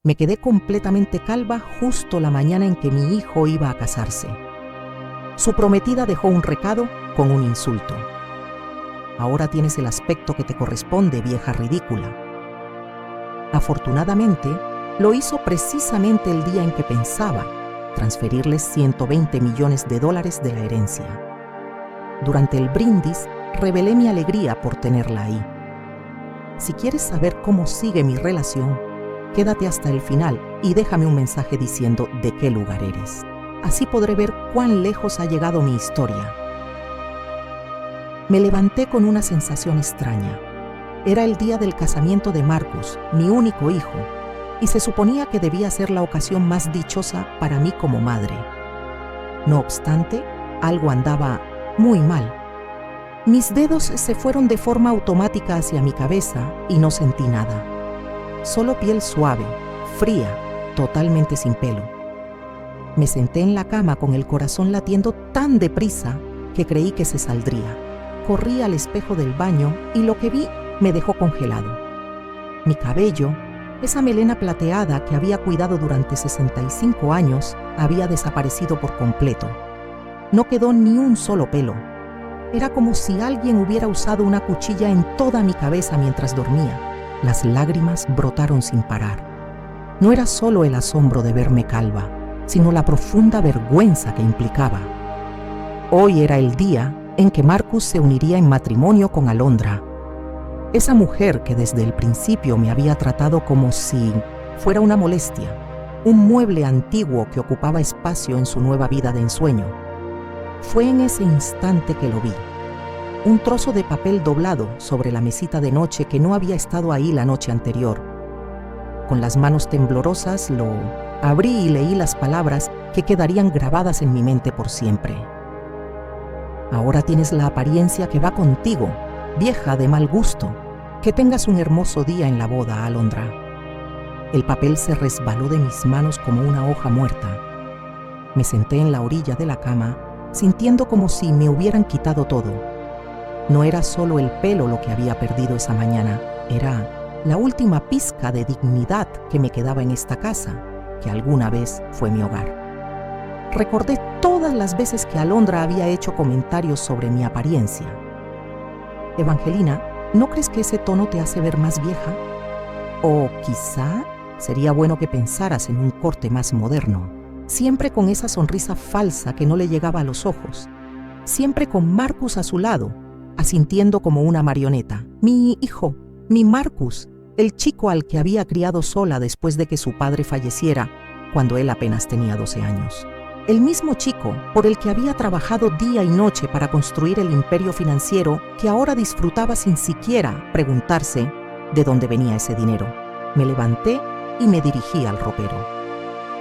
Me quedé completamente calva justo la mañana en que mi hijo iba a casarse. Su prometida dejó un recado con un insulto. Ahora tienes el aspecto que te corresponde, vieja ridícula. Afortunadamente, lo hizo precisamente el día en que pensaba transferirles 120 millones de dólares de la herencia. Durante el brindis, revelé mi alegría por tenerla ahí. Si quieres saber cómo sigue mi relación, quédate hasta el final y déjame un mensaje diciendo de qué lugar eres. Así podré ver cuán lejos ha llegado mi historia. Me levanté con una sensación extraña. Era el día del casamiento de Marcus, mi único hijo, y se suponía que debía ser la ocasión más dichosa para mí como madre. No obstante, algo andaba muy mal. Mis dedos se fueron de forma automática hacia mi cabeza y no sentí nada. Solo piel suave, fría, totalmente sin pelo. Me senté en la cama con el corazón latiendo tan deprisa que creí que se saldría. Corrí al espejo del baño y lo que vi me dejó congelado. Mi cabello, esa melena plateada que había cuidado durante 65 años, había desaparecido por completo. No quedó ni un solo pelo. Era como si alguien hubiera usado una cuchilla en toda mi cabeza mientras dormía. Las lágrimas brotaron sin parar. No era solo el asombro de verme calva, sino la profunda vergüenza que implicaba. Hoy era el día en que Marcus se uniría en matrimonio con Alondra, esa mujer que desde el principio me había tratado como si fuera una molestia, un mueble antiguo que ocupaba espacio en su nueva vida de ensueño. Fue en ese instante que lo vi, un trozo de papel doblado sobre la mesita de noche que no había estado ahí la noche anterior. Con las manos temblorosas lo abrí y leí las palabras que quedarían grabadas en mi mente por siempre. Ahora tienes la apariencia que va contigo, vieja de mal gusto. Que tengas un hermoso día en la boda, Alondra. El papel se resbaló de mis manos como una hoja muerta. Me senté en la orilla de la cama, sintiendo como si me hubieran quitado todo. No era solo el pelo lo que había perdido esa mañana, era la última pizca de dignidad que me quedaba en esta casa, que alguna vez fue mi hogar. Recordé todas las veces que Alondra había hecho comentarios sobre mi apariencia. Evangelina, ¿no crees que ese tono te hace ver más vieja? O quizá sería bueno que pensaras en un corte más moderno, siempre con esa sonrisa falsa que no le llegaba a los ojos, siempre con Marcus a su lado, asintiendo como una marioneta. Mi hijo, mi Marcus, el chico al que había criado sola después de que su padre falleciera cuando él apenas tenía 12 años. El mismo chico por el que había trabajado día y noche para construir el imperio financiero que ahora disfrutaba sin siquiera preguntarse de dónde venía ese dinero. Me levanté y me dirigí al ropero.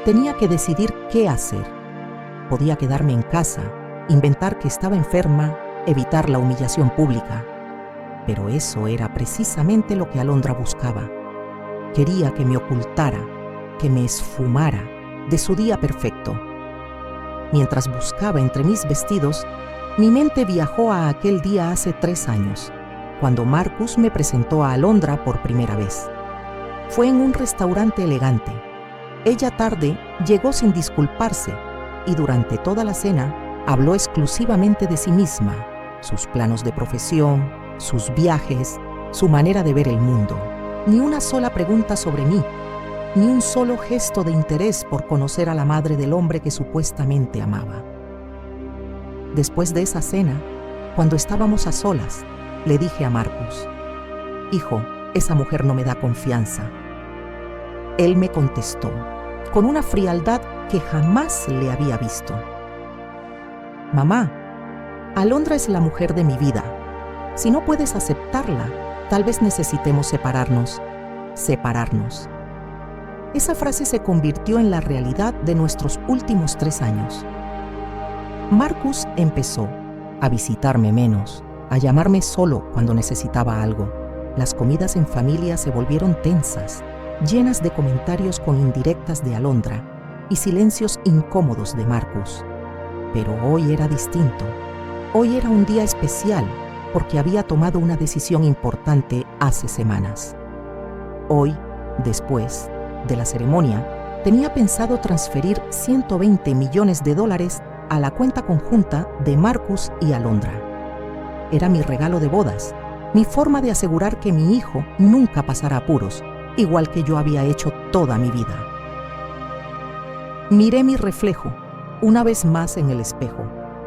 Tenía que decidir qué hacer. Podía quedarme en casa, inventar que estaba enferma, evitar la humillación pública. Pero eso era precisamente lo que Alondra buscaba. Quería que me ocultara, que me esfumara de su día perfecto. Mientras buscaba entre mis vestidos, mi mente viajó a aquel día hace 3 años, cuando Marcus me presentó a Alondra por primera vez. Fue en un restaurante elegante. Ella tarde llegó sin disculparse y durante toda la cena habló exclusivamente de sí misma, sus planos de profesión, sus viajes, su manera de ver el mundo. Ni una sola pregunta sobre mí, ni un solo gesto de interés por conocer a la madre del hombre que supuestamente amaba. Después de esa cena, cuando estábamos a solas, le dije a Marcus: «Hijo, esa mujer no me da confianza». Él me contestó, con una frialdad que jamás le había visto: «Mamá, Alondra es la mujer de mi vida. Si no puedes aceptarla, tal vez necesitemos separarnos». Esa frase se convirtió en la realidad de nuestros últimos 3 años. Marcus empezó a visitarme menos, a llamarme solo cuando necesitaba algo. Las comidas en familia se volvieron tensas, llenas de comentarios con indirectas de Alondra y silencios incómodos de Marcus. Pero hoy era distinto. Hoy era un día especial porque había tomado una decisión importante hace semanas. Hoy, después de la ceremonia, tenía pensado transferir $120 millones a la cuenta conjunta de Marcus y Alondra. Era mi regalo de bodas, mi forma de asegurar que mi hijo nunca pasara apuros, igual que yo había hecho toda mi vida. Miré mi reflejo, una vez más en el espejo.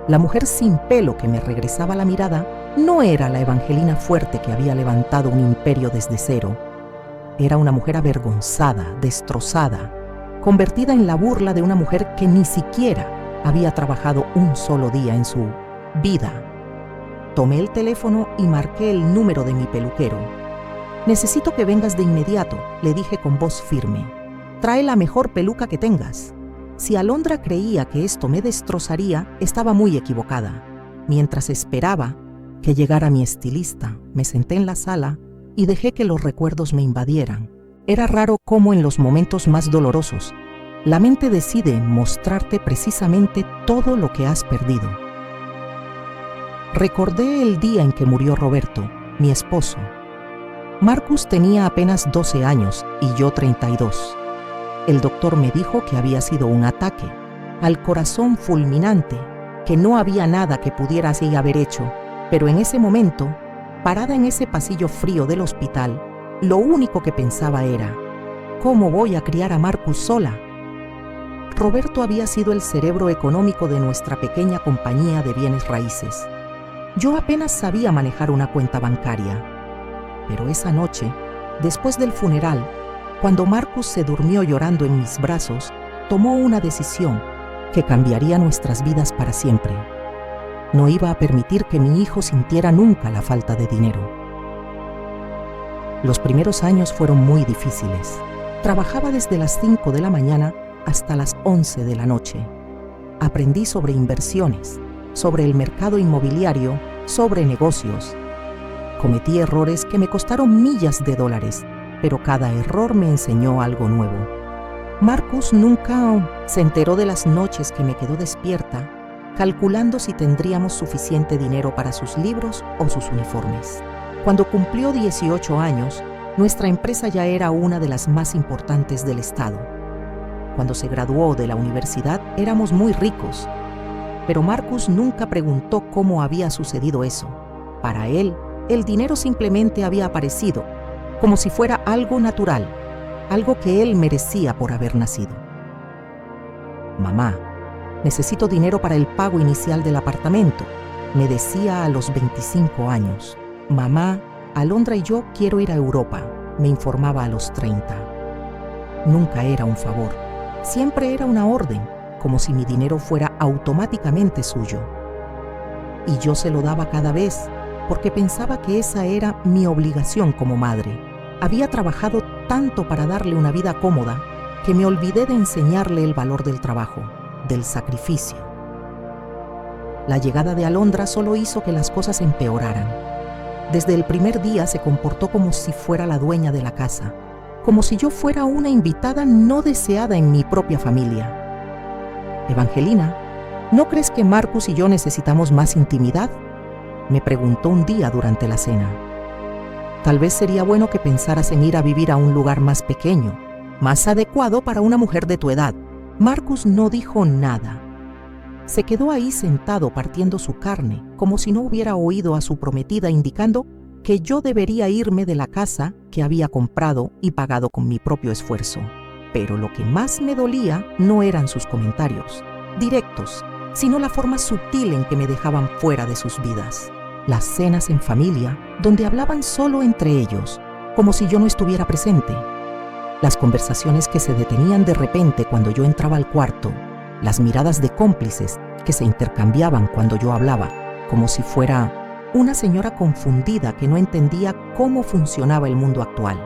La mujer sin pelo que me regresaba la mirada no era la Evangelina fuerte que había levantado un imperio desde cero. Era una mujer avergonzada, destrozada, convertida en la burla de una mujer que ni siquiera había trabajado un solo día en su vida. Tomé el teléfono y marqué el número de mi peluquero. «Necesito que vengas de inmediato», le dije con voz firme. «Trae la mejor peluca que tengas». Si Alondra creía que esto me destrozaría, estaba muy equivocada. Mientras esperaba que llegara mi estilista, me senté en la sala y dejé que los recuerdos me invadieran. Era raro cómo en los momentos más dolorosos, la mente decide mostrarte precisamente todo lo que has perdido. Recordé el día en que murió Roberto, mi esposo. Marcus tenía apenas 12 años y yo 32. El doctor me dijo que había sido un ataque al corazón fulminante, que no había nada que pudiera así haber hecho, pero en ese momento, parada en ese pasillo frío del hospital, lo único que pensaba era, ¿cómo voy a criar a Marcus sola? Roberto había sido el cerebro económico de nuestra pequeña compañía de bienes raíces. Yo apenas sabía manejar una cuenta bancaria, pero esa noche, después del funeral, cuando Marcus se durmió llorando en mis brazos, tomó una decisión que cambiaría nuestras vidas para siempre. No iba a permitir que mi hijo sintiera nunca la falta de dinero. Los primeros años fueron muy difíciles. Trabajaba desde las 5 de la mañana hasta las 11 de la noche. Aprendí sobre inversiones, sobre el mercado inmobiliario, sobre negocios. Cometí errores que me costaron millas de dólares, pero cada error me enseñó algo nuevo. Marcus nunca se enteró de las noches que me quedó despierta, calculando si tendríamos suficiente dinero para sus libros o sus uniformes. Cuando cumplió 18 años, nuestra empresa ya era una de las más importantes del estado. Cuando se graduó de la universidad, éramos muy ricos, pero Marcus nunca preguntó cómo había sucedido eso. Para él, el dinero simplemente había aparecido, como si fuera algo natural, algo que él merecía por haber nacido. «Mamá, necesito dinero para el pago inicial del apartamento», me decía a los 25 años. «Mamá, Alondra y yo quiero ir a Europa», me informaba a los 30. Nunca era un favor, siempre era una orden, como si mi dinero fuera automáticamente suyo. Y yo se lo daba cada vez, porque pensaba que esa era mi obligación como madre. Había trabajado tanto para darle una vida cómoda que me olvidé de enseñarle el valor del trabajo, del sacrificio. La llegada de Alondra solo hizo que las cosas empeoraran. Desde el primer día se comportó como si fuera la dueña de la casa, como si yo fuera una invitada no deseada en mi propia familia. «Evangelina, ¿no crees que Marcus y yo necesitamos más intimidad?», me preguntó un día durante la cena. «Tal vez sería bueno que pensaras en ir a vivir a un lugar más pequeño, más adecuado para una mujer de tu edad». Marcus no dijo nada. Se quedó ahí sentado partiendo su carne, como si no hubiera oído a su prometida indicando que yo debería irme de la casa que había comprado y pagado con mi propio esfuerzo. Pero lo que más me dolía no eran sus comentarios directos, sino la forma sutil en que me dejaban fuera de sus vidas. Las cenas en familia, donde hablaban solo entre ellos, como si yo no estuviera presente. Las conversaciones que se detenían de repente cuando yo entraba al cuarto. Las miradas de cómplices que se intercambiaban cuando yo hablaba, como si fuera una señora confundida que no entendía cómo funcionaba el mundo actual.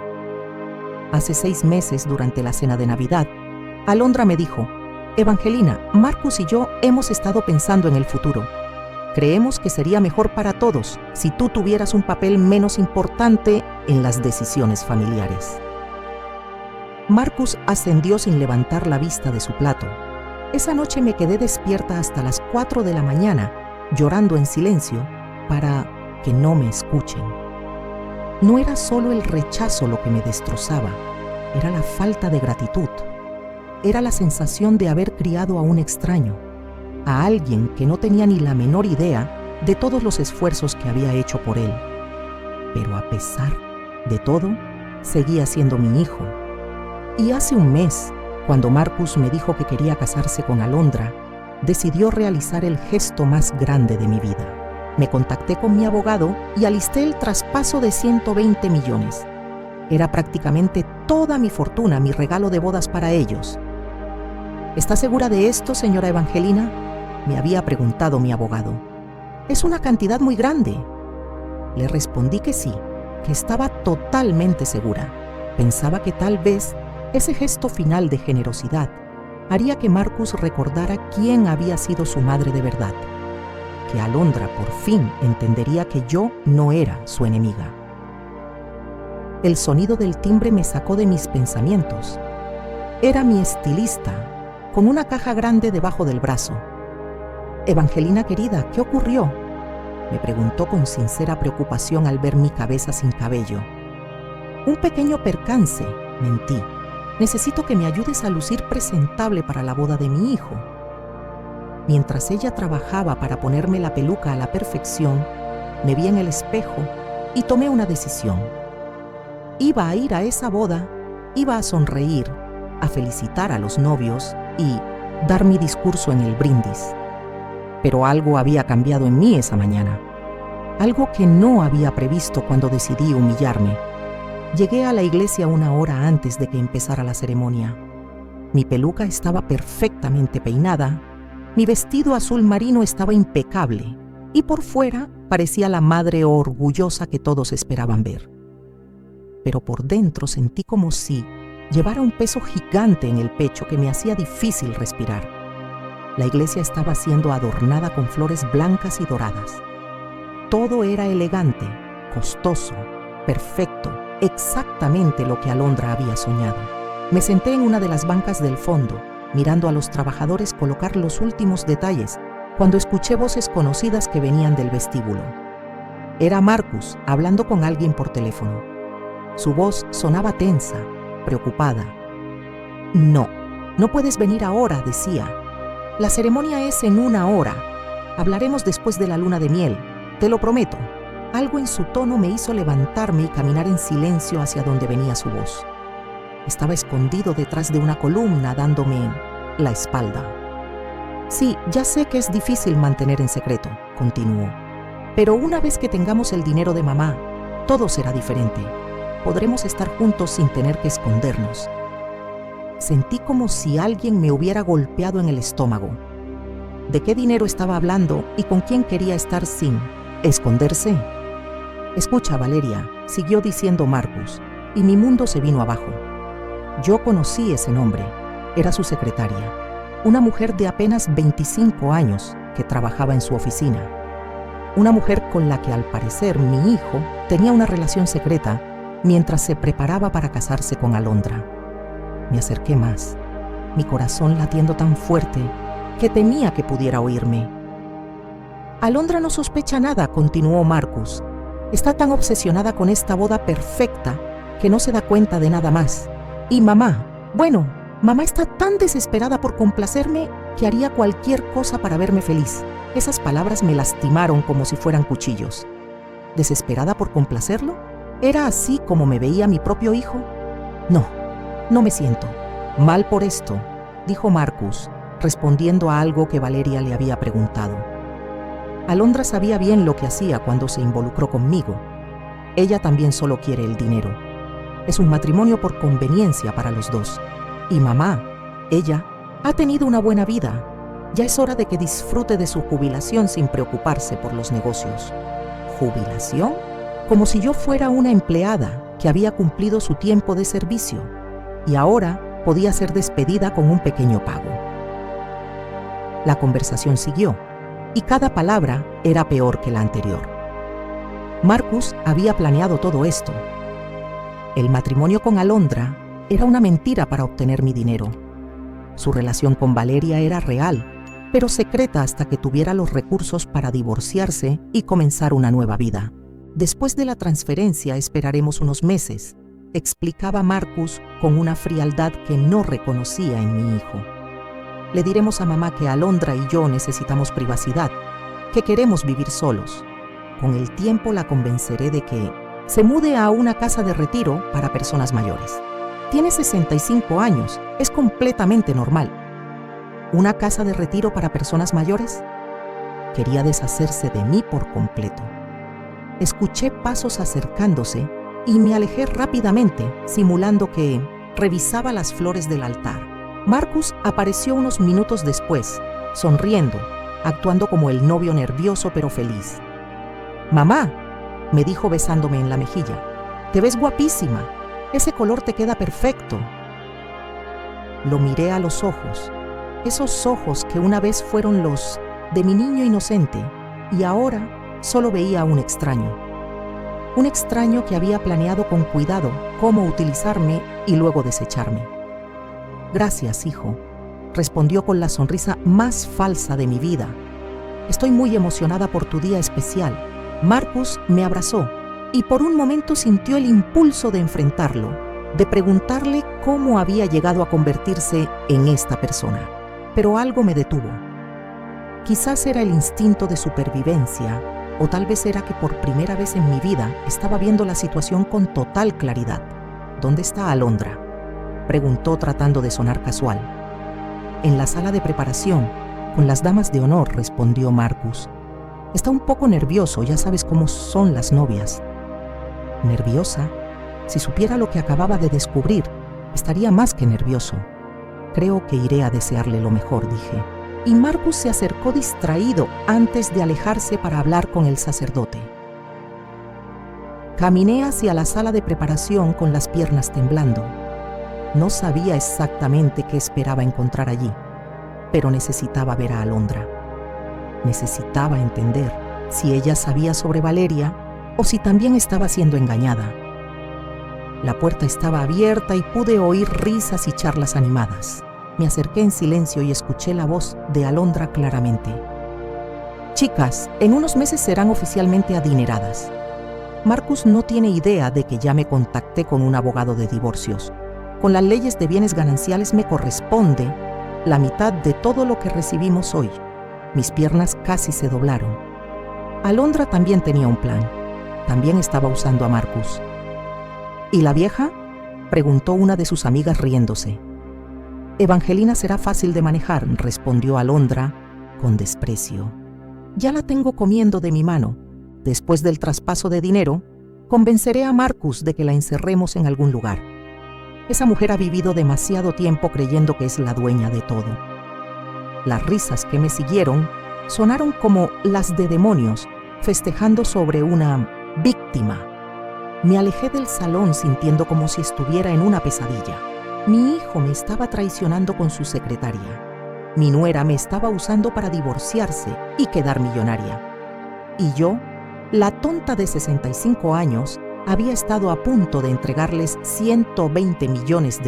Hace 6 meses, durante la cena de Navidad, Alondra me dijo: «Evangelina, Marcus y yo hemos estado pensando en el futuro. Creemos que sería mejor para todos si tú tuvieras un papel menos importante en las decisiones familiares». Marcus ascendió sin levantar la vista de su plato. Esa noche me quedé despierta hasta las 4 de la mañana, llorando en silencio para que no me escuchen. No era solo el rechazo lo que me destrozaba, Era la falta de gratitud. Era la sensación de haber criado a un extraño, a alguien que no tenía ni la menor idea de todos los esfuerzos que había hecho por él. Pero a pesar de todo, seguía siendo mi hijo. Y hace un mes, cuando Marcus me dijo que quería casarse con Alondra, decidió realizar el gesto más grande de mi vida. Me contacté con mi abogado y alisté el traspaso de 120 millones. Era prácticamente toda mi fortuna, mi regalo de bodas para ellos. ¿Está segura de esto, señora Evangelina?, me había preguntado mi abogado. Es una cantidad muy grande. Le respondí que sí, que estaba totalmente segura. Pensaba que tal vez ese gesto final de generosidad haría que Marcus recordara quién había sido su madre de verdad, que Alondra por fin entendería que yo no era su enemiga. El sonido del timbre me sacó de mis pensamientos. Era mi estilista, con una caja grande debajo del brazo. «Evangelina querida, ¿qué ocurrió?», me preguntó con sincera preocupación al ver mi cabeza sin cabello. «Un pequeño percance», mentí. «Necesito que me ayudes a lucir presentable para la boda de mi hijo». Mientras ella trabajaba para ponerme la peluca a la perfección, me vi en el espejo y tomé una decisión. Iba a ir a esa boda, iba a sonreír, a felicitar a los novios y dar mi discurso en el brindis. Pero algo había cambiado en mí esa mañana. Algo que no había previsto cuando decidí humillarme. Llegué a la iglesia 1 hora antes de que empezara la ceremonia. Mi peluca estaba perfectamente peinada, mi vestido azul marino estaba impecable y por fuera parecía la madre orgullosa que todos esperaban ver. Pero por dentro sentí como si llevara un peso gigante en el pecho que me hacía difícil respirar. La iglesia estaba siendo adornada con flores blancas y doradas. Todo era elegante, costoso, perfecto, exactamente lo que Alondra había soñado. Me senté en una de las bancas del fondo, mirando a los trabajadores colocar los últimos detalles, cuando escuché voces conocidas que venían del vestíbulo. Era Marcus hablando con alguien por teléfono. Su voz sonaba tensa, preocupada. No puedes venir ahora», decía. «La ceremonia es en 1 hora. Hablaremos después de la luna de miel, te lo prometo». Algo en su tono me hizo levantarme y caminar en silencio hacia donde venía su voz. Estaba escondido detrás de una columna dándome la espalda. «Sí, ya sé que es difícil mantener en secreto», continuó. «Pero una vez que tengamos el dinero de mamá, todo será diferente. Podremos estar juntos sin tener que escondernos». Sentí como si alguien me hubiera golpeado en el estómago. ¿De qué dinero estaba hablando y con quién quería estar sin esconderse? «Escucha, Valeria», siguió diciendo Marcus, y mi mundo se vino abajo. Yo conocí ese nombre. Era su secretaria, una mujer de apenas 25 años que trabajaba en su oficina. Una mujer con la que al parecer mi hijo tenía una relación secreta mientras se preparaba para casarse con Alondra. Me acerqué más, mi corazón latiendo tan fuerte que temía que pudiera oírme. «Alondra no sospecha nada», continuó Marcus. «Está tan obsesionada con esta boda perfecta que no se da cuenta de nada más. Y mamá está tan desesperada por complacerme que haría cualquier cosa para verme feliz». Esas palabras me lastimaron como si fueran cuchillos. ¿Desesperada por complacerlo? ¿Era así como me veía mi propio hijo? No me siento mal por esto», dijo Marcus, respondiendo a algo que Valeria le había preguntado. Alondra sabía bien lo que hacía cuando se involucró conmigo. Ella también solo quiere el dinero. Es un matrimonio por conveniencia para los dos. Y mamá, ella, ha tenido una buena vida. Ya es hora de que disfrute de su jubilación sin preocuparse por los negocios. ¿Jubilación? Como si yo fuera una empleada que había cumplido su tiempo de servicio y ahora podía ser despedida con un pequeño pago. La conversación siguió y cada palabra era peor que la anterior. Marcus había planeado todo esto. El matrimonio con Alondra era una mentira para obtener mi dinero. Su relación con Valeria era real, pero secreta hasta que tuviera los recursos para divorciarse y comenzar una nueva vida. Después de la transferencia esperaremos unos meses, explicaba Marcus con una frialdad que no reconocía en mi hijo. Le diremos a mamá que Alondra y yo necesitamos privacidad, que queremos vivir solos. Con el tiempo la convenceré de que se mude a una casa de retiro para personas mayores. Tiene 65 años, es completamente normal. ¿Una casa de retiro para personas mayores? Quería deshacerse de mí por completo. Escuché pasos acercándose y me alejé rápidamente, simulando que revisaba las flores del altar. Marcus apareció unos minutos después, sonriendo, actuando como el novio nervioso pero feliz. «Mamá», me dijo besándome en la mejilla, «te ves guapísima, ese color te queda perfecto». Lo miré a los ojos, esos ojos que una vez fueron los de mi niño inocente, y ahora solo veía a un extraño. Un extraño que había planeado con cuidado cómo utilizarme y luego desecharme. «Gracias, hijo», respondió con la sonrisa más falsa de mi vida. «Estoy muy emocionada por tu día especial». Marcus me abrazó y por un momento sintió el impulso de enfrentarlo, de preguntarle cómo había llegado a convertirse en esta persona. Pero algo me detuvo. Quizás era el instinto de supervivencia, o tal vez era que por primera vez en mi vida estaba viendo la situación con total claridad. «¿Dónde está Alondra?», preguntó tratando de sonar casual. «En la sala de preparación, con las damas de honor», respondió Marcus. «Está un poco nervioso, ya sabes cómo son las novias». ¿Nerviosa? Si supiera lo que acababa de descubrir, estaría más que nervioso. «Creo que iré a desearle lo mejor», dije. Y Marcus se acercó distraído antes de alejarse para hablar con el sacerdote. Caminé hacia la sala de preparación con las piernas temblando. No sabía exactamente qué esperaba encontrar allí, pero necesitaba ver a Alondra. Necesitaba entender si ella sabía sobre Valeria o si también estaba siendo engañada. La puerta estaba abierta y pude oír risas y charlas animadas. Me acerqué en silencio y escuché la voz de Alondra claramente. «Chicas, en unos meses serán oficialmente adineradas. Marcus no tiene idea de que ya me contacté con un abogado de divorcios. Con las leyes de bienes gananciales me corresponde la mitad de todo lo que recibimos hoy». Mis piernas casi se doblaron. Alondra también tenía un plan. También estaba usando a Marcus. «¿Y la vieja?», preguntó una de sus amigas riéndose. «Evangelina será fácil de manejar», respondió Alondra con desprecio. «Ya la tengo comiendo de mi mano. Después del traspaso de dinero, convenceré a Marcus de que la encerremos en algún lugar. Esa mujer ha vivido demasiado tiempo creyendo que es la dueña de todo». Las risas que me siguieron sonaron como las de demonios, festejando sobre una víctima. Me alejé del salón sintiendo como si estuviera en una pesadilla. Mi hijo me estaba traicionando con su secretaria. Mi nuera me estaba usando para divorciarse y quedar millonaria. Y yo, la tonta de 65 años, había estado a punto de entregarles $120 millones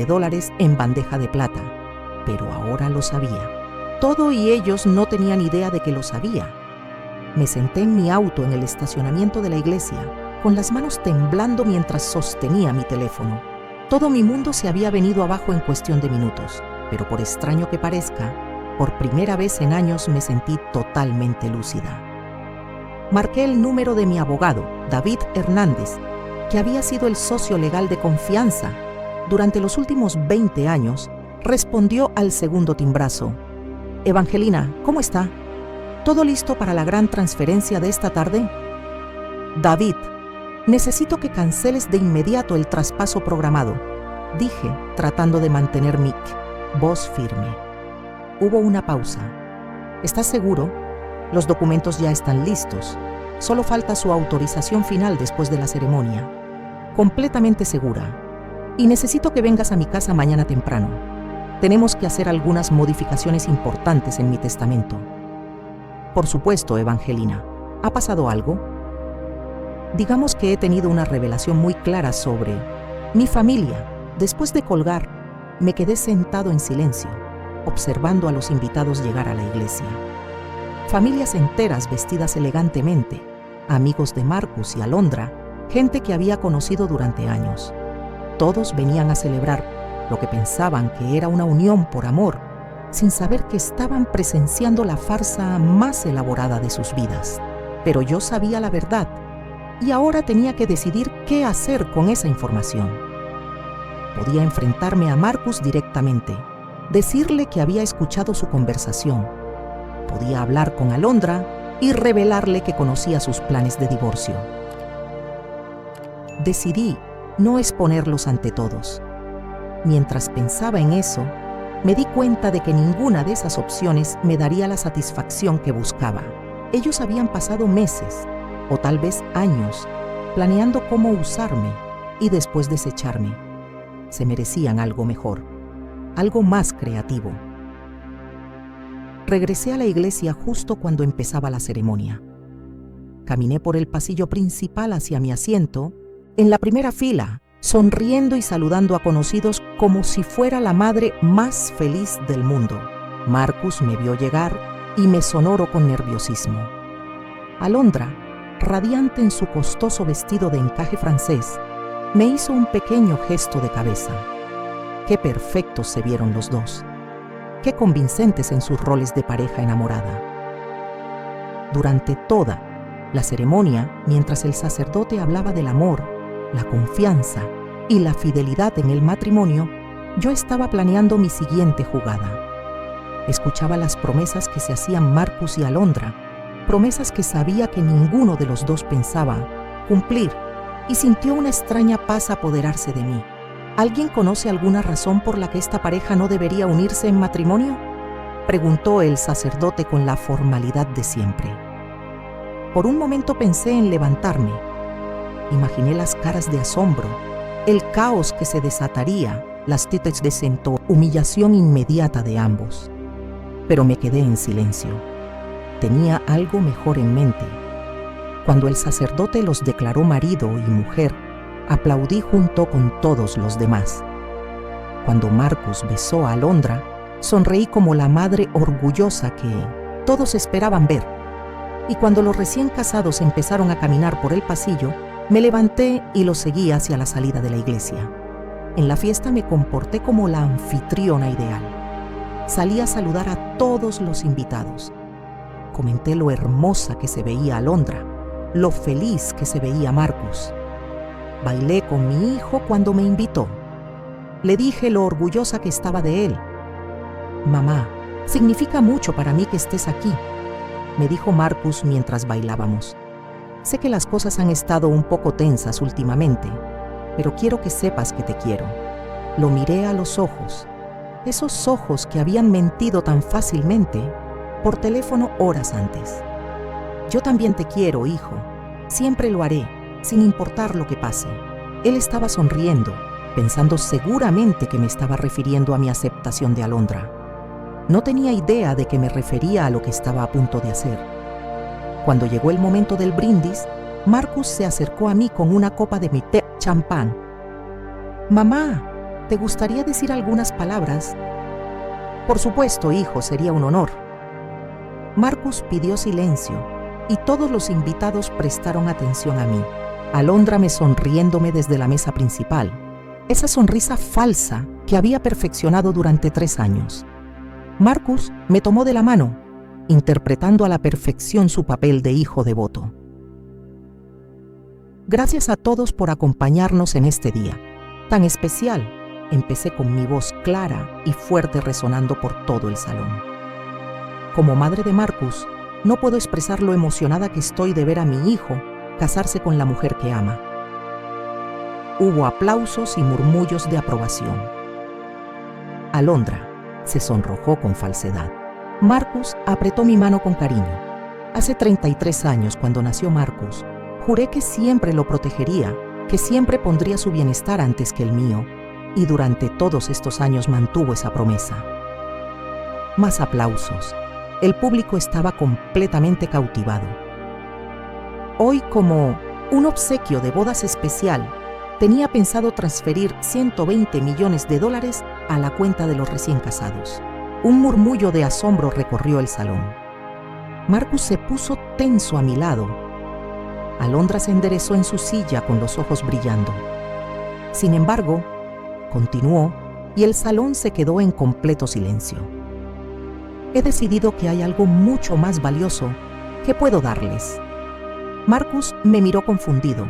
en bandeja de plata. Pero ahora lo sabía. Todo y ellos no tenían idea de que lo sabía. Me senté en mi auto en el estacionamiento de la iglesia, con las manos temblando mientras sostenía mi teléfono. Todo mi mundo se había venido abajo en cuestión de minutos, pero por extraño que parezca, por primera vez en años me sentí totalmente lúcida. Marqué el número de mi abogado, David Hernández, que había sido el socio legal de confianza. Durante los últimos 20 años, respondió al segundo timbrazo. «Evangelina, ¿cómo está? ¿Todo listo para la gran transferencia de esta tarde?» «David, necesito que canceles de inmediato el traspaso programado», dije, tratando de mantener mi voz firme. Hubo una pausa. «¿Estás seguro? Los documentos ya están listos. Solo falta su autorización final después de la ceremonia». «Completamente segura. Y necesito que vengas a mi casa mañana temprano. Tenemos que hacer algunas modificaciones importantes en mi testamento». «Por supuesto, Evangelina. ¿Ha pasado algo?» Digamos que he tenido una revelación muy clara sobre mi familia. Después de colgar, me quedé sentado en silencio, observando a los invitados llegar a la iglesia. Familias enteras vestidas elegantemente, amigos de Marcus y Alondra, gente que había conocido durante años. Todos venían a celebrar lo que pensaban que era una unión por amor, sin saber que estaban presenciando la farsa más elaborada de sus vidas. Pero yo sabía la verdad y ahora tenía que decidir qué hacer con esa información. Podía enfrentarme a Marcus directamente, decirle que había escuchado su conversación. Podía hablar con Alondra y revelarle que conocía sus planes de divorcio. Decidí no exponerlos ante todos. Mientras pensaba en eso, me di cuenta de que ninguna de esas opciones me daría la satisfacción que buscaba. Ellos habían pasado meses, o tal vez años, planeando cómo usarme y después desecharme. Se merecían algo mejor, algo más creativo. Regresé a la iglesia justo cuando empezaba la ceremonia. Caminé por el pasillo principal hacia mi asiento, en la primera fila, sonriendo y saludando a conocidos como si fuera la madre más feliz del mundo. Marcus me vio llegar y me sonoro con nerviosismo. Alondra, radiante en su costoso vestido de encaje francés, me hizo un pequeño gesto de cabeza. Qué perfectos se vieron los dos. Qué convincentes en sus roles de pareja enamorada. Durante toda la ceremonia, mientras el sacerdote hablaba del amor, la confianza y la fidelidad en el matrimonio, yo estaba planeando mi siguiente jugada. Escuchaba las promesas que se hacían Marcus y Alondra, promesas que sabía que ninguno de los dos pensaba cumplir, y sintió una extraña paz apoderarse de mí. ¿Alguien conoce alguna razón por la que esta pareja no debería unirse en matrimonio?, preguntó el sacerdote con la formalidad de siempre. Por un momento pensé en levantarme. Imaginé las caras de asombro, el caos que se desataría, las tites de cento, humillación inmediata de ambos. Pero me quedé en silencio. Tenía algo mejor en mente. Cuando el sacerdote los declaró marido y mujer, aplaudí junto con todos los demás. Cuando Marcus besó a Alondra, sonreí como la madre orgullosa que todos esperaban ver. Y cuando los recién casados empezaron a caminar por el pasillo, me levanté y los seguí hacia la salida de la iglesia. En la fiesta me comporté como la anfitriona ideal. Salí a saludar a todos los invitados. Comenté lo hermosa que se veía Alondra, lo feliz que se veía Marcus. Bailé con mi hijo cuando me invitó. Le dije lo orgullosa que estaba de él. «Mamá, significa mucho para mí que estés aquí», me dijo Marcus mientras bailábamos. «Sé que las cosas han estado un poco tensas últimamente, pero quiero que sepas que te quiero». Lo miré a los ojos, esos ojos que habían mentido tan fácilmente por teléfono horas antes. «Yo también te quiero, hijo. Siempre lo haré, sin importar lo que pase». Él estaba sonriendo, pensando seguramente que me estaba refiriendo a mi aceptación de Alondra. No tenía idea de que me refería a lo que estaba a punto de hacer. Cuando llegó el momento del brindis, Marcus se acercó a mí con una copa de mi té champán. «Mamá, ¿te gustaría decir algunas palabras?» «Por supuesto, hijo, sería un honor». Marcus pidió silencio y todos los invitados prestaron atención a mí. Alondra me sonriéndome desde la mesa principal, esa sonrisa falsa que había perfeccionado durante 3 años. Marcus me tomó de la mano, interpretando a la perfección su papel de hijo devoto. Gracias a todos por acompañarnos en este día tan especial. Empecé con mi voz clara y fuerte resonando por todo el salón. Como madre de Marcus, no puedo expresar lo emocionada que estoy de ver a mi hijo casarse con la mujer que ama. Hubo aplausos y murmullos de aprobación. Alondra se sonrojó con falsedad. Marcus apretó mi mano con cariño. Hace 33 años, cuando nació Marcus, juré que siempre lo protegería, que siempre pondría su bienestar antes que el mío, y durante todos estos años mantuvo esa promesa. Más aplausos. El público estaba completamente cautivado. Hoy, como un obsequio de bodas especial, tenía pensado transferir $120 millones a la cuenta de los recién casados. Un murmullo de asombro recorrió el salón. Marcus se puso tenso a mi lado. Alondra se enderezó en su silla con los ojos brillando. Sin embargo, continuó y el salón se quedó en completo silencio. He decidido que hay algo mucho más valioso que puedo darles. Marcus me miró confundido.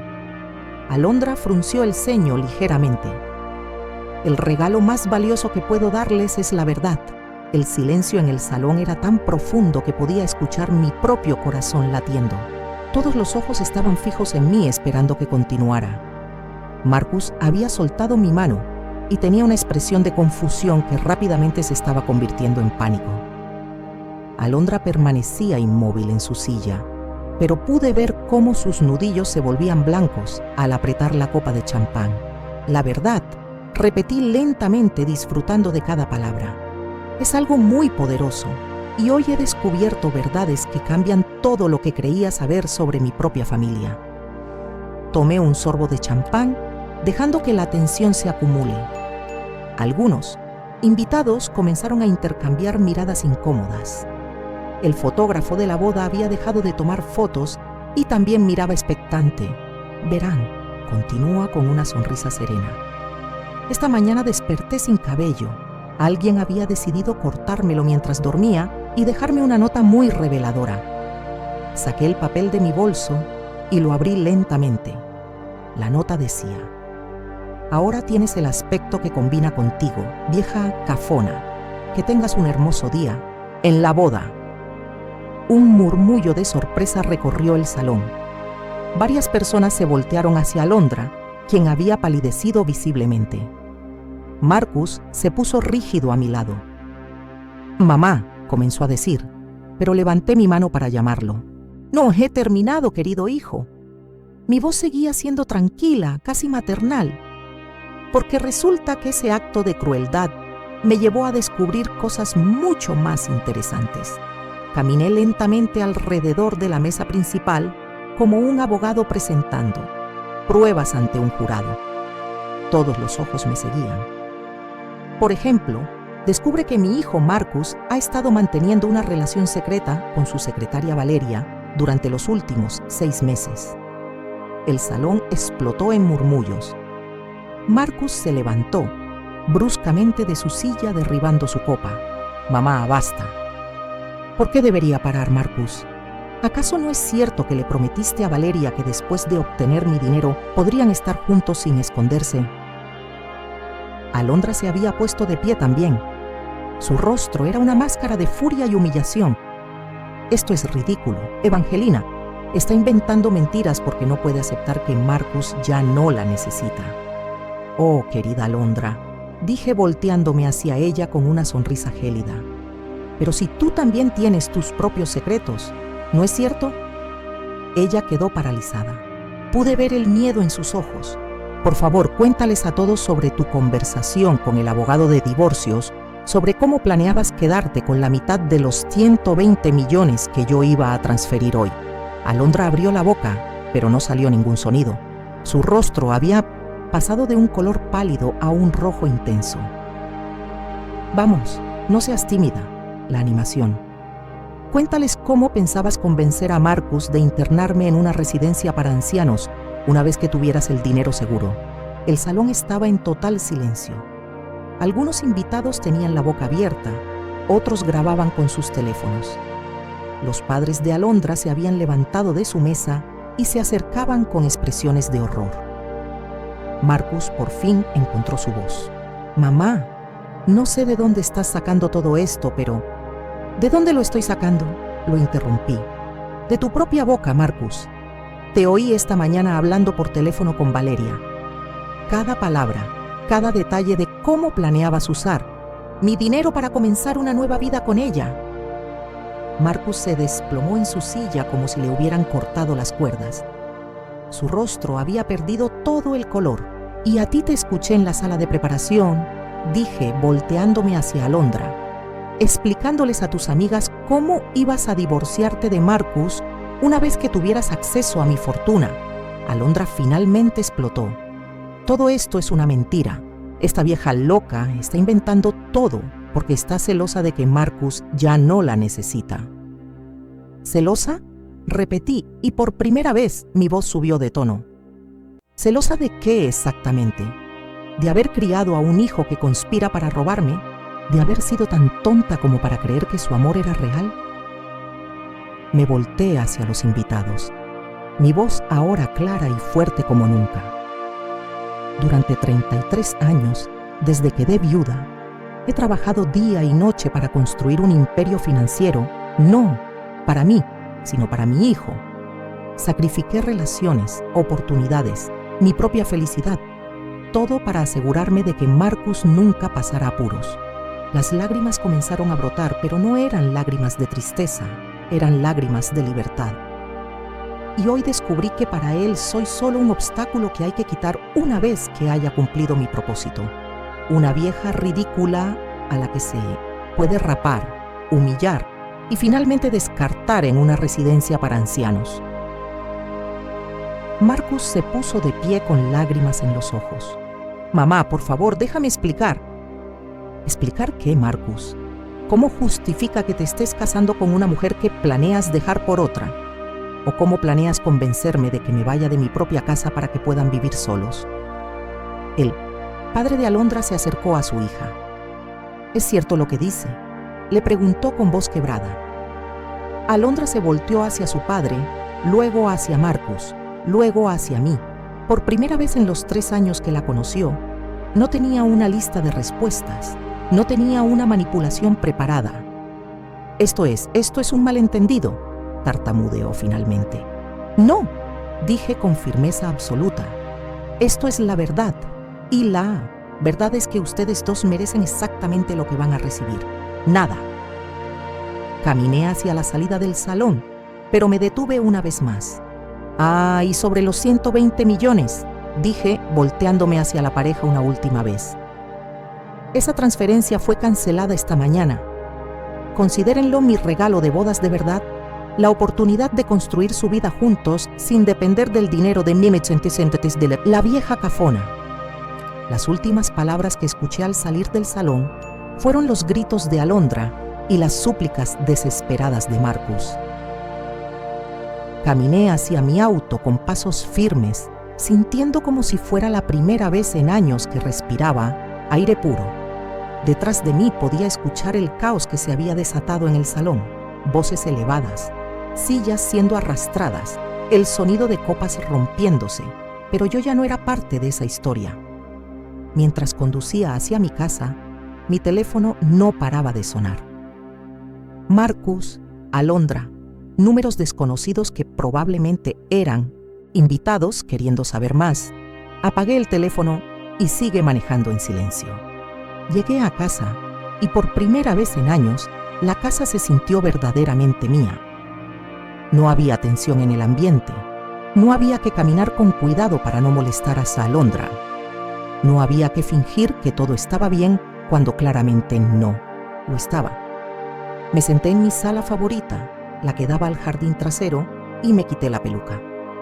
Alondra frunció el ceño ligeramente. El regalo más valioso que puedo darles es la verdad. El silencio en el salón era tan profundo que podía escuchar mi propio corazón latiendo. Todos los ojos estaban fijos en mí esperando que continuara. Marcus había soltado mi mano y tenía una expresión de confusión que rápidamente se estaba convirtiendo en pánico. Alondra permanecía inmóvil en su silla, pero pude ver cómo sus nudillos se volvían blancos al apretar la copa de champán. La verdad, repetí lentamente disfrutando de cada palabra. Es algo muy poderoso y hoy he descubierto verdades que cambian todo lo que creía saber sobre mi propia familia. Tomé un sorbo de champán, dejando que la tensión se acumule. Algunos invitados comenzaron a intercambiar miradas incómodas. El fotógrafo de la boda había dejado de tomar fotos y también miraba expectante. Verán, continúa con una sonrisa serena. Esta mañana desperté sin cabello. Alguien había decidido cortármelo mientras dormía y dejarme una nota muy reveladora. Saqué el papel de mi bolso y lo abrí lentamente. La nota decía: ahora tienes el aspecto que combina contigo, vieja cafona. Que tengas un hermoso día en la boda. Un murmullo de sorpresa recorrió el salón. Varias personas se voltearon hacia Alondra, quien había palidecido visiblemente. Marcus se puso rígido a mi lado. «Mamá», comenzó a decir, pero levanté mi mano para llamarlo. «No, he terminado, querido hijo». Mi voz seguía siendo tranquila, casi maternal, porque resulta que ese acto de crueldad me llevó a descubrir cosas mucho más interesantes. Caminé lentamente alrededor de la mesa principal como un abogado presentando pruebas ante un jurado. Todos los ojos me seguían. Por ejemplo, descubre que mi hijo Marcus ha estado manteniendo una relación secreta con su secretaria Valeria durante los últimos 6 meses. El salón explotó en murmullos. Marcus se levantó bruscamente de su silla derribando su copa. «Mamá, basta». «¿Por qué debería parar, Marcus? ¿Acaso no es cierto que le prometiste a Valeria que después de obtener mi dinero podrían estar juntos sin esconderse?» Alondra se había puesto de pie también. Su rostro era una máscara de furia y humillación. «Esto es ridículo. Evangelina está inventando mentiras porque no puede aceptar que Marcus ya no la necesita». «Oh, querida Alondra», dije volteándome hacia ella con una sonrisa gélida. «Pero si tú también tienes tus propios secretos, ¿no es cierto?». Ella quedó paralizada. Pude ver el miedo en sus ojos. «Por favor, cuéntales a todos sobre tu conversación con el abogado de divorcios, sobre cómo planeabas quedarte con la mitad de los 120 millones que yo iba a transferir hoy». Alondra abrió la boca, pero no salió ningún sonido. Su rostro había pasado de un color pálido a un rojo intenso. «Vamos, no seas tímida». La animación. «Cuéntales cómo pensabas convencer a Marcus de internarme en una residencia para ancianos una vez que tuvieras el dinero seguro». El salón estaba en total silencio. Algunos invitados tenían la boca abierta, otros grababan con sus teléfonos. Los padres de Alondra se habían levantado de su mesa y se acercaban con expresiones de horror. Marcus por fin encontró su voz. «Mamá, no sé de dónde estás sacando todo esto, pero…». «¿De dónde lo estoy sacando?», lo interrumpí. «De tu propia boca, Marcus. Te oí esta mañana hablando por teléfono con Valeria. Cada palabra, cada detalle de cómo planeabas usar mi dinero para comenzar una nueva vida con ella». Marcus se desplomó en su silla como si le hubieran cortado las cuerdas. Su rostro había perdido todo el color. «Y a ti te escuché en la sala de preparación», dije volteándome hacia Alondra, «explicándoles a tus amigas cómo ibas a divorciarte de Marcus una vez que tuvieras acceso a mi fortuna». Alondra finalmente explotó. «Todo esto es una mentira. Esta vieja loca está inventando todo porque está celosa de que Marcus ya no la necesita». «¿Celosa?», repetí, y por primera vez mi voz subió de tono. «¿Celosa de qué exactamente?». de haber criado a un hijo que conspira para robarme, de haber sido tan tonta como para creer que su amor era real. Me volteé hacia los invitados, mi voz ahora clara y fuerte como nunca. Durante 33 años, desde que quedé viuda, he trabajado día y noche para construir un imperio financiero, no para mí, sino para mi hijo. Sacrifiqué relaciones, oportunidades, mi propia felicidad, todo para asegurarme de que Marcus nunca pasara apuros. Las lágrimas comenzaron a brotar, pero no eran lágrimas de tristeza, eran lágrimas de libertad. Y hoy descubrí que para él soy solo un obstáculo que hay que quitar una vez que haya cumplido mi propósito. Una vieja ridícula a la que se puede rapar, humillar y finalmente descartar en una residencia para ancianos. Marcus se puso de pie con lágrimas en los ojos. «Mamá, por favor, déjame explicar». ¿Explicar qué, Marcus? ¿Cómo justifica que te estés casando con una mujer que planeas dejar por otra? ¿O cómo planeas convencerme de que me vaya de mi propia casa para que puedan vivir solos? El padre de Alondra se acercó a su hija. «¿Es cierto lo que dice?», le preguntó con voz quebrada. Alondra se volteó hacia su padre, luego hacia Marcus, luego hacia mí. Por primera vez en los 3 años que la conoció, no tenía una lista de respuestas, no tenía una manipulación preparada. Esto es un malentendido», tartamudeó finalmente. «No», dije con firmeza absoluta. «Esto es la verdad, y la verdad es que ustedes dos merecen exactamente lo que van a recibir. Nada». Caminé hacia la salida del salón, pero me detuve una vez más. «Ah, y sobre los 120 millones», dije, volteándome hacia la pareja una última vez. «Esa transferencia fue cancelada esta mañana. Considérenlo mi regalo de bodas de verdad, la oportunidad de construir su vida juntos sin depender del dinero de de la vieja cafona». Las últimas palabras que escuché al salir del salón fueron los gritos de Alondra y las súplicas desesperadas de Marcus. Caminé hacia mi auto con pasos firmes, sintiendo como si fuera la primera vez en años que respiraba aire puro. Detrás de mí podía escuchar el caos que se había desatado en el salón, voces elevadas, sillas siendo arrastradas, el sonido de copas rompiéndose, pero yo ya no era parte de esa historia. Mientras conducía hacia mi casa, mi teléfono no paraba de sonar. Marcus, Alondra, números desconocidos que probablemente eran invitados queriendo saber más. Apagué el teléfono y sigue manejando en silencio. Llegué a casa y por primera vez en años, la casa se sintió verdaderamente mía. No había tensión en el ambiente. No había que caminar con cuidado para no molestar a Alondra. No había que fingir que todo estaba bien cuando claramente no lo estaba. Me senté en mi sala favorita, la que daba al jardín trasero, y me quité la peluca.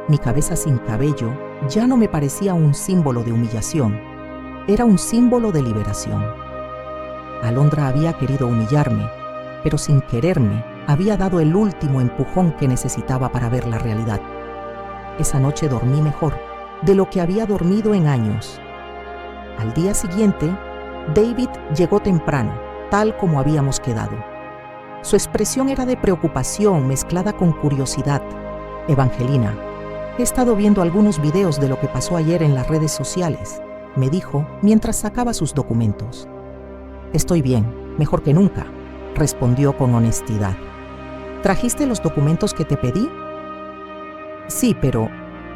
Mi cabeza sin cabello ya no me parecía un símbolo de humillación, era un símbolo de liberación. Alondra había querido humillarme, pero sin quererme había dado el último empujón que necesitaba para ver la realidad. Esa noche dormí mejor de lo que había dormido en años. Al día siguiente, David llegó temprano, tal como habíamos quedado. Su expresión era de preocupación mezclada con curiosidad. «Evangelina, he estado viendo algunos videos de lo que pasó ayer en las redes sociales», me dijo mientras sacaba sus documentos. «Estoy bien, mejor que nunca», respondió con honestidad. «¿Trajiste los documentos que te pedí?» «Sí, pero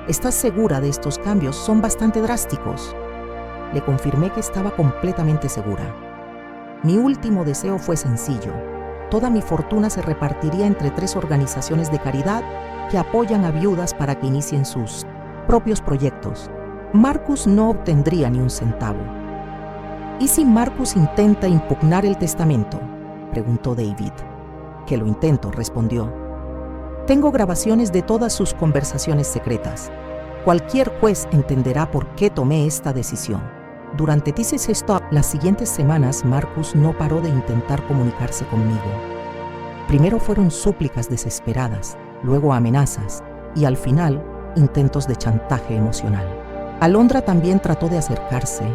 ¿estás segura de estos cambios? Son bastante drásticos». Le confirmé que estaba completamente segura. Mi último deseo fue sencillo. Toda mi fortuna se repartiría entre 3 organizaciones de caridad que apoyan a viudas para que inicien sus propios proyectos. Marcus no obtendría ni un centavo. «¿Y si Marcus intenta impugnar el testamento?», preguntó David. «Que lo intento», respondió. «Tengo grabaciones de todas sus conversaciones secretas. Cualquier juez entenderá por qué tomé esta decisión». Durante This Stop, las siguientes semanas, Marcus no paró de intentar comunicarse conmigo. Primero fueron súplicas desesperadas, luego amenazas y al final intentos de chantaje emocional. Alondra también trató de acercarse,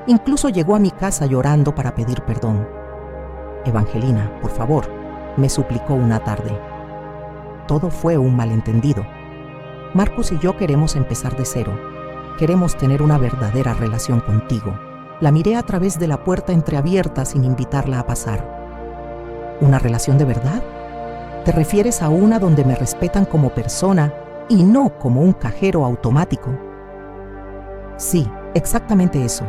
Incluso llegó a mi casa llorando para pedir perdón. Evangelina, por favor, me suplicó una tarde. Todo fue un malentendido. Marcus y yo queremos empezar de cero. Queremos tener una verdadera relación contigo. La miré a través de la puerta entreabierta sin invitarla a pasar. ¿Una relación de verdad? ¿Te refieres a una donde me respetan como persona y no como un cajero automático? Sí, exactamente eso,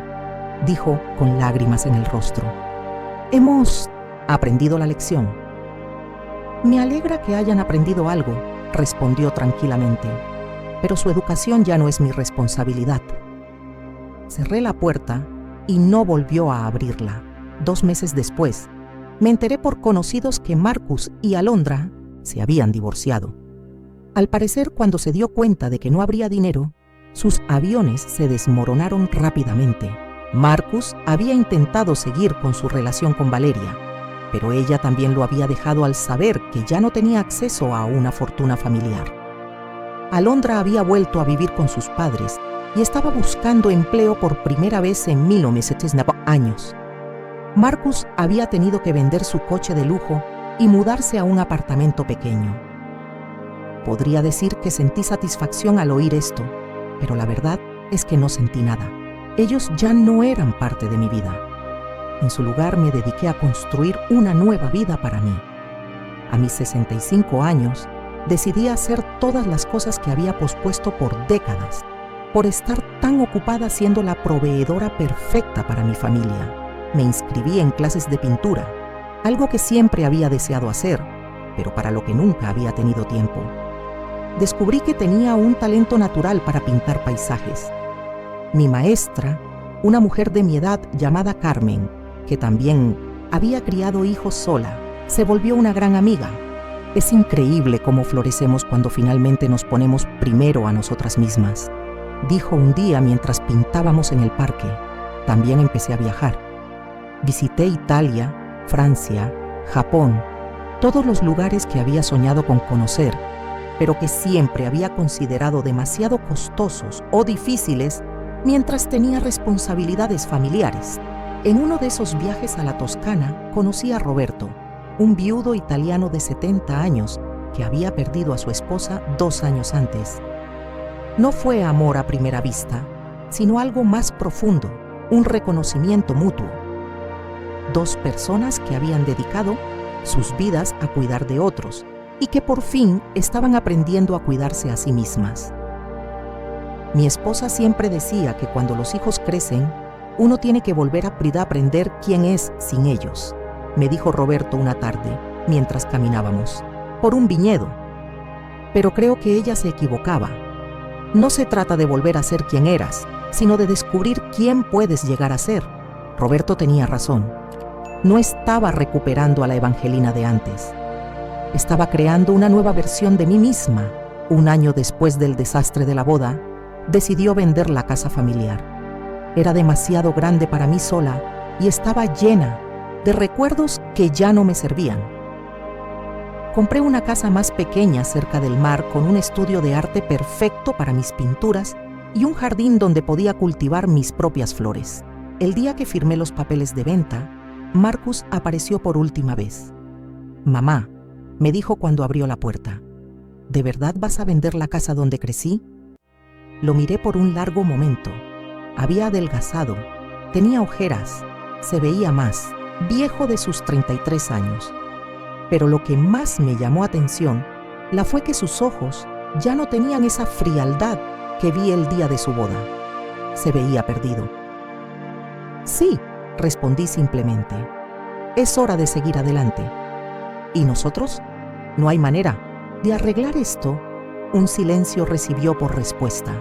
dijo con lágrimas en el rostro. Hemos aprendido la lección. Me alegra que hayan aprendido algo, respondió tranquilamente, pero su educación ya no es mi responsabilidad. Cerré la puerta y no volvió a abrirla. 2 meses después, me enteré por conocidos que Marcus y Alondra se habían divorciado. Al parecer, cuando se dio cuenta de que no habría dinero, sus aviones se desmoronaron rápidamente. Marcus había intentado seguir con su relación con Valeria, pero ella también lo había dejado al saber que ya no tenía acceso a una fortuna familiar. Alondra había vuelto a vivir con sus padres y estaba buscando empleo por primera vez en 1990 años. Marcus había tenido que vender su coche de lujo y mudarse a un apartamento pequeño. Podría decir que sentí satisfacción al oír esto, pero la verdad es que no sentí nada. Ellos ya no eran parte de mi vida. En su lugar me dediqué a construir una nueva vida para mí. A mis 65 años, decidí hacer todas las cosas que había pospuesto por décadas, por estar tan ocupada siendo la proveedora perfecta para mi familia. Me inscribí en clases de pintura, algo que siempre había deseado hacer, pero para lo que nunca había tenido tiempo. Descubrí que tenía un talento natural para pintar paisajes. Mi maestra, una mujer de mi edad llamada Carmen, que también había criado hijos sola, se volvió una gran amiga. Es increíble cómo florecemos cuando finalmente nos ponemos primero a nosotras mismas, dijo un día mientras pintábamos en el parque. También empecé a viajar. Visité Italia, Francia, Japón, todos los lugares que había soñado con conocer, pero que siempre había considerado demasiado costosos o difíciles mientras tenía responsabilidades familiares. En uno de esos viajes a la Toscana conocí a Roberto, un viudo italiano de 70 años que había perdido a su esposa 2 años antes. No fue amor a primera vista, sino algo más profundo, un reconocimiento mutuo. 2 personas que habían dedicado sus vidas a cuidar de otros y que por fin estaban aprendiendo a cuidarse a sí mismas. Mi esposa siempre decía que cuando los hijos crecen, uno tiene que volver a aprender quién es sin ellos, me dijo Roberto una tarde, mientras caminábamos, por un viñedo. Pero creo que ella se equivocaba. No se trata de volver a ser quien eras, sino de descubrir quién puedes llegar a ser. Roberto tenía razón. No estaba recuperando a la Evangelina de antes. Estaba creando una nueva versión de mí misma. 1 año después del desastre de la boda, decidió vender la casa familiar. Era demasiado grande para mí sola y estaba llena de recuerdos que ya no me servían. Compré una casa más pequeña cerca del mar con un estudio de arte perfecto para mis pinturas y un jardín donde podía cultivar mis propias flores. El día que firmé los papeles de venta, Marcus apareció por última vez. «Mamá», me dijo cuando abrió la puerta, «¿de verdad vas a vender la casa donde crecí?». Lo miré por un largo momento. Había adelgazado, tenía ojeras, se veía más, viejo de sus 33 años. Pero lo que más me llamó atención fue que sus ojos ya no tenían esa frialdad que vi el día de su boda. Se veía perdido. «Sí», respondí simplemente. «Es hora de seguir adelante». «¿Y nosotros? No hay manera de arreglar esto». Un silencio recibió por respuesta.